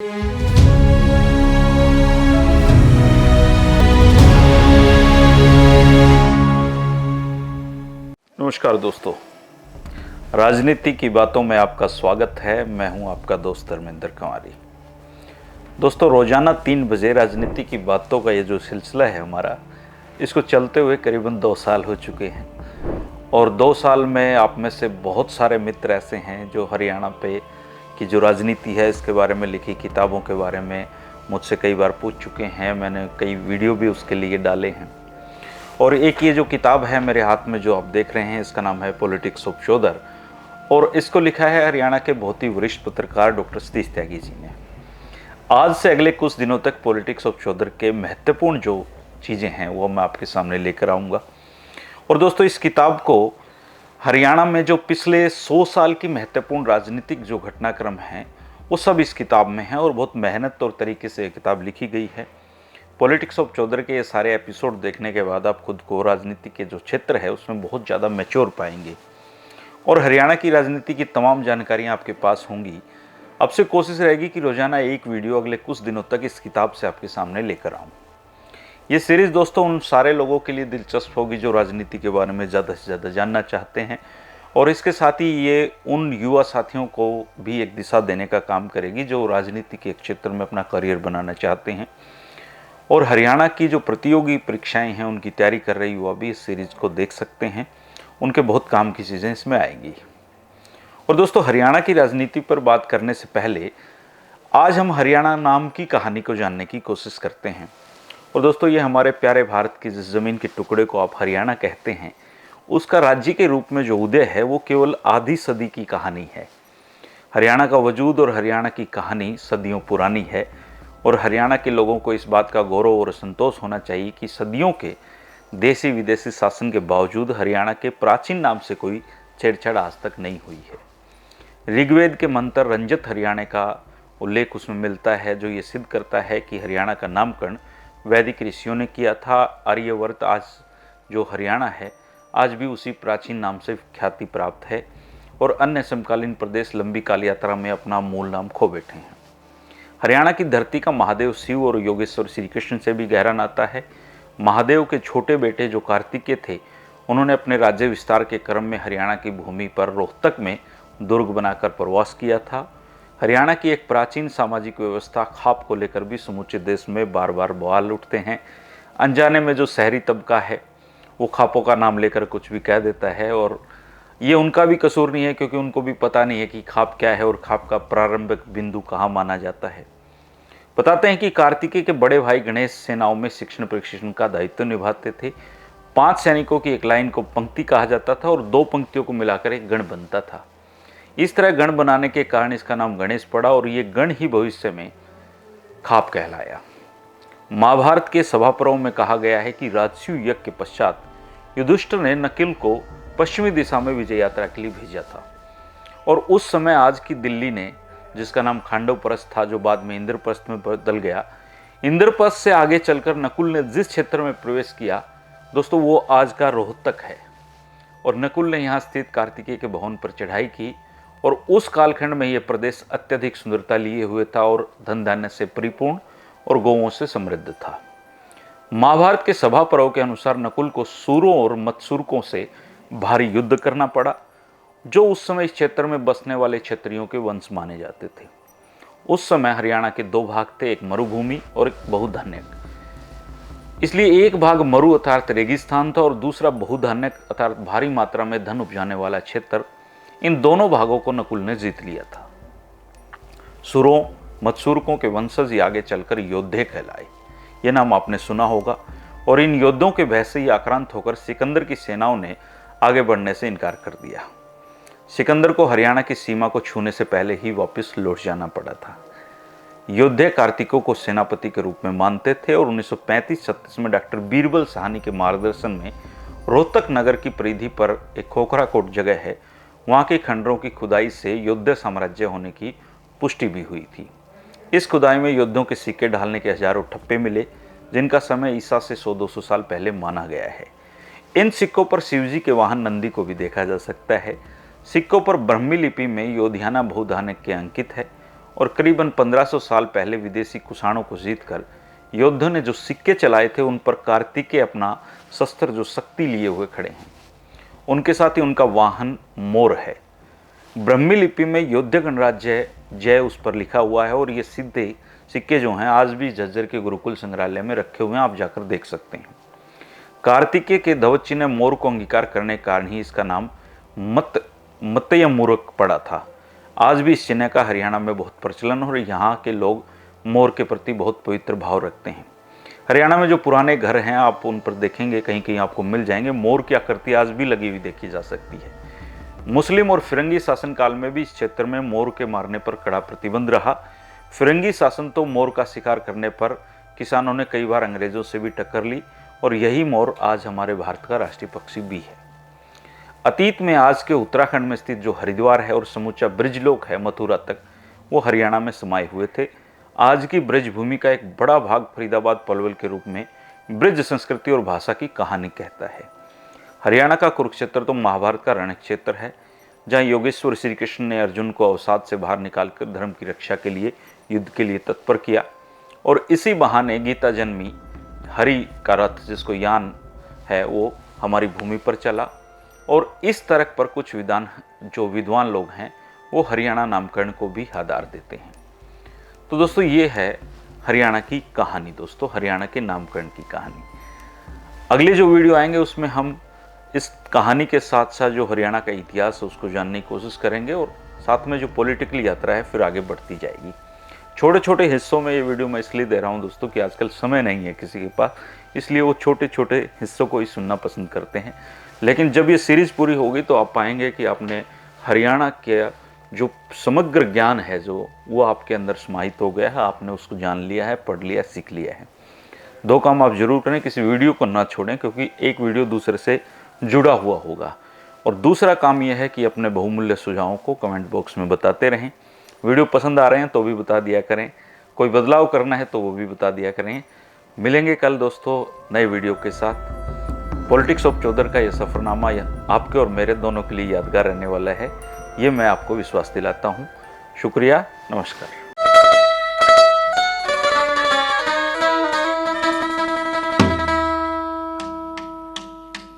नमस्कार दोस्तों, राजनीति की बातों में आपका स्वागत है। मैं हूं आपका दोस्त धर्मेंद्र कंवारी। दोस्तों, रोजाना 3 बजे राजनीति की बातों का ये जो सिलसिला है हमारा, इसको चलते हुए करीबन 2 साल हो चुके हैं। और 2 साल में आप में से बहुत सारे मित्र ऐसे हैं जो हरियाणा पे की जो राजनीति है इसके बारे में लिखी किताबों के बारे में मुझसे कई बार पूछ चुके हैं। मैंने कई वीडियो भी उसके लिए डाले हैं। और एक ये जो किताब है मेरे हाथ में जो आप देख रहे हैं, इसका नाम है पॉलिटिक्स ऑफ चौधर, और इसको लिखा है हरियाणा के बहुत ही वरिष्ठ पत्रकार डॉक्टर सतीश त्यागी जी ने। आज से अगले कुछ दिनों तक पॉलिटिक्स ऑफ चौधर के महत्वपूर्ण जो चीज़ें हैं वो मैं आपके सामने लेकर आऊँगा। और दोस्तों, इस किताब को हरियाणा में जो पिछले 100 साल की महत्वपूर्ण राजनीतिक जो घटनाक्रम हैं वो सब इस किताब में हैं, और बहुत मेहनत और तरीके से ये किताब लिखी गई है। पॉलिटिक्स ऑफ चौधर के ये सारे एपिसोड देखने के बाद आप खुद को राजनीति के जो क्षेत्र है उसमें बहुत ज़्यादा मैच्योर पाएंगे, और हरियाणा की राजनीति की तमाम जानकारियाँ आपके पास होंगी। अब से कोशिश रहेगी कि रोजाना एक वीडियो अगले कुछ दिनों तक इस किताब से आपके सामने लेकर आऊँ। ये सीरीज़ दोस्तों उन सारे लोगों के लिए दिलचस्प होगी जो राजनीति के बारे में ज़्यादा से ज़्यादा जानना चाहते हैं, और इसके साथ ही ये उन युवा साथियों को भी एक दिशा देने का काम करेगी जो राजनीति के क्षेत्र में अपना करियर बनाना चाहते हैं। और हरियाणा की जो प्रतियोगी परीक्षाएं हैं उनकी तैयारी कर रहे युवा भी इस सीरीज़ को देख सकते हैं। उनके बहुत काम की चीज़ें इसमें आएंगी। और दोस्तों, हरियाणा की राजनीति पर बात करने से पहले आज हम हरियाणा नाम की कहानी को जानने की कोशिश करते हैं। और दोस्तों, ये हमारे प्यारे भारत की जिस ज़मीन के टुकड़े को आप हरियाणा कहते हैं, उसका राज्य के रूप में जो उदय है वो केवल आधी सदी की कहानी है। हरियाणा का वजूद और हरियाणा की कहानी सदियों पुरानी है, और हरियाणा के लोगों को इस बात का गौरव और संतोष होना चाहिए कि सदियों के देसी विदेशी शासन के बावजूद हरियाणा के प्राचीन नाम से कोई छेड़छाड़ आज तक नहीं हुई है। ऋग्वेद के मंत्र रंजत हरियाणा का उल्लेख उसमें मिलता है, जो ये सिद्ध करता है कि हरियाणा का नामकरण वैदिक ऋषियों ने किया था। आर्यवर्त आज जो हरियाणा है आज भी उसी प्राचीन नाम से ख्याति प्राप्त है, और अन्य समकालीन प्रदेश लंबी काल यात्रा में अपना मूल नाम खो बैठे हैं। हरियाणा की धरती का महादेव शिव और योगेश्वर श्री कृष्ण से भी गहरा नाता है। महादेव के छोटे बेटे जो कार्तिकेय थे, उन्होंने अपने राज्य विस्तार के क्रम में हरियाणा की भूमि पर रोहतक में दुर्ग बनाकर प्रवास किया था। हरियाणा की एक प्राचीन सामाजिक व्यवस्था खाप को लेकर भी समूचे देश में बार बार बवाल उठते हैं। अनजाने में जो शहरी तबका है वो खापों का नाम लेकर कुछ भी कह देता है, और ये उनका भी कसूर नहीं है, क्योंकि उनको भी पता नहीं है कि खाप क्या है और खाप का प्रारंभिक बिंदु कहाँ माना जाता है। बताते हैं कि कार्तिकेय के बड़े भाई गणेश सेनाओं में शिक्षण प्रशिक्षण का दायित्व निभाते थे। 5 सैनिकों की एक लाइन को पंक्ति कहा जाता था, और 2 पंक्तियों को मिलाकर एक गण बनता था। इस तरह गण बनाने के कारण इसका नाम गणेश पड़ा, और ये गण ही भविष्य में खाप कहलाया। महाभारत के सभा पर्व में कहा गया है कि राजसूय यज्ञ के पश्चात युधिष्ठिर ने नकुल को पश्चिमी दिशा में विजय यात्रा के लिए भेजा था, और उस समय आज की दिल्ली ने, जिसका नाम खांडवप्रस्थ था जो बाद में इंद्रप्रस्थ में बदल गया, इंद्रप्रस्थ से आगे चलकर नकुल ने जिस क्षेत्र में प्रवेश किया दोस्तों वो आज का रोहतक है। और नकुल ने यहाँ स्थित कार्तिकेय के भवन पर चढ़ाई की, और उस कालखंड में यह प्रदेश अत्यधिक सुंदरता लिए हुए था और धन धान्य से परिपूर्ण और गौओं से समृद्ध था। महाभारत के सभा पर्व के अनुसार नकुल को सूरों और मत्सुरकों से भारी युद्ध करना पड़ा, जो उस समय इस क्षेत्र में बसने वाले क्षत्रियों के वंश माने जाते थे। उस समय हरियाणा के 2 भाग थे, एक मरुभूमि और एक बहुधान्यक। इसलिए एक भाग मरु अर्थात रेगिस्तान था, और दूसरा बहुधान्यक अर्थात भारी मात्रा में धन उपजाने वाला क्षेत्र। इन दोनों भागों को नकुल ने जीत लिया था। सुरों मत्सुरकों के वंशज ही आगे चलकर योद्धे कहलाए। यह नाम आपने सुना होगा, और इन योद्धों के भय से ही आक्रांत होकर सिकंदर की सेनाओं ने आगे बढ़ने से इनकार कर दिया। सिकंदर को हरियाणा की सीमा को छूने से पहले ही वापस लौट जाना पड़ा था। योद्धे कार्तिकों को सेनापति के रूप में मानते थे, और 1935-36 में डॉक्टर बीरबल साहनी के मार्गदर्शन में रोहतक नगर की परिधि पर एक खोखराकोट जगह है, वहाँ के खंडरों की खुदाई से योद्धे साम्राज्य होने की पुष्टि भी हुई थी। इस खुदाई में योद्धों के सिक्के ढालने के हजारों ठप्पे मिले, जिनका समय ईसा से 100-200 साल पहले माना गया है। इन सिक्कों पर शिवजी के वाहन नंदी को भी देखा जा सकता है। सिक्कों पर ब्राह्मी लिपि में योधियाना बहुधान्य के अंकित है, और करीबन 1500 साल पहले विदेशी कुषाणों को जीतकर योद्धों ने जो सिक्के चलाए थे उन पर कार्तिकेय अपना शस्त्र जो शक्ति लिए हुए खड़े हैं। उनके साथ ही उनका वाहन मोर है। ब्रह्मी लिपि में योध्य गणराज्य जय उस पर लिखा हुआ है और ये सीधे सिक्के जो हैं आज भी झज्जर के गुरुकुल संग्रहालय में रखे हुए हैं, आप जाकर देख सकते हैं। कार्तिकेय के ध्वज ने मोर को अंगीकार करने के कारण ही इसका नाम मत्स्य मूरक पड़ा था। आज भी इस चिन्ह का हरियाणा में बहुत प्रचलन और यहाँ के लोग मोर के प्रति बहुत पवित्र भाव रखते हैं। हरियाणा में जो पुराने घर हैं आप उन पर देखेंगे, कहीं कहीं आपको मिल जाएंगे, मोर की आकृति आज भी लगी हुई देखी जा सकती है। मुस्लिम और फिरंगी शासनकाल में भी इस क्षेत्र में मोर के मारने पर कड़ा प्रतिबंध रहा। फिरंगी शासन तो मोर का शिकार करने पर किसानों ने कई बार अंग्रेजों से भी टक्कर ली और यही मोर आज हमारे भारत का राष्ट्रीय पक्षी भी है। अतीत में आज के उत्तराखंड में स्थित जो हरिद्वार है और समूचा ब्रजलोक है मथुरा तक, वो हरियाणा में समाये हुए थे। आज की ब्रज भूमि का एक बड़ा भाग फरीदाबाद पलवल के रूप में ब्रज संस्कृति और भाषा की कहानी कहता है। हरियाणा का कुरुक्षेत्र तो महाभारत का रण क्षेत्र है, जहाँ योगेश्वर श्री कृष्ण ने अर्जुन को अवसाद से बाहर निकालकर धर्म की रक्षा के लिए युद्ध के लिए तत्पर किया और इसी बहाने गीता जन्मी। हरि का रथ जिसको यान है वो हमारी भूमि पर चला और इस तरह पर कुछ विद्वान लोग हैं वो हरियाणा नामकरण को भी आधार देते हैं। तो दोस्तों ये है हरियाणा की कहानी, दोस्तों हरियाणा के नामकरण की कहानी। अगले जो वीडियो आएंगे उसमें हम इस कहानी के साथ साथ जो हरियाणा का इतिहास है उसको जानने की कोशिश करेंगे और साथ में जो पॉलिटिकल यात्रा है फिर आगे बढ़ती जाएगी। छोटे छोटे हिस्सों में ये वीडियो मैं इसलिए दे रहा हूँ दोस्तों कि आजकल समय नहीं है किसी के पास, इसलिए वो छोटे छोटे हिस्सों को ही सुनना पसंद करते हैं। लेकिन जब ये सीरीज़ पूरी होगी तो आप पाएंगे कि आपने हरियाणा के जो समग्र ज्ञान है जो वो आपके अंदर समाहित हो गया है, आपने उसको जान लिया है, पढ़ लिया, सीख लिया है। दो काम आप जरूर करें, किसी वीडियो को ना छोड़ें क्योंकि एक वीडियो दूसरे से जुड़ा हुआ होगा। और दूसरा काम यह है कि अपने बहुमूल्य सुझावों को कमेंट बॉक्स में बताते रहें। वीडियो पसंद आ रहे हैं तो भी बता दिया करें, कोई बदलाव करना है तो वो भी बता दिया करें। मिलेंगे कल दोस्तों नए वीडियो के साथ। पॉलिटिक्स ऑफ चौधर का यह सफ़रनामा आपके और मेरे दोनों के लिए यादगार रहने वाला है, ये मैं आपको विश्वास दिलाता हूँ। शुक्रिया, नमस्कार।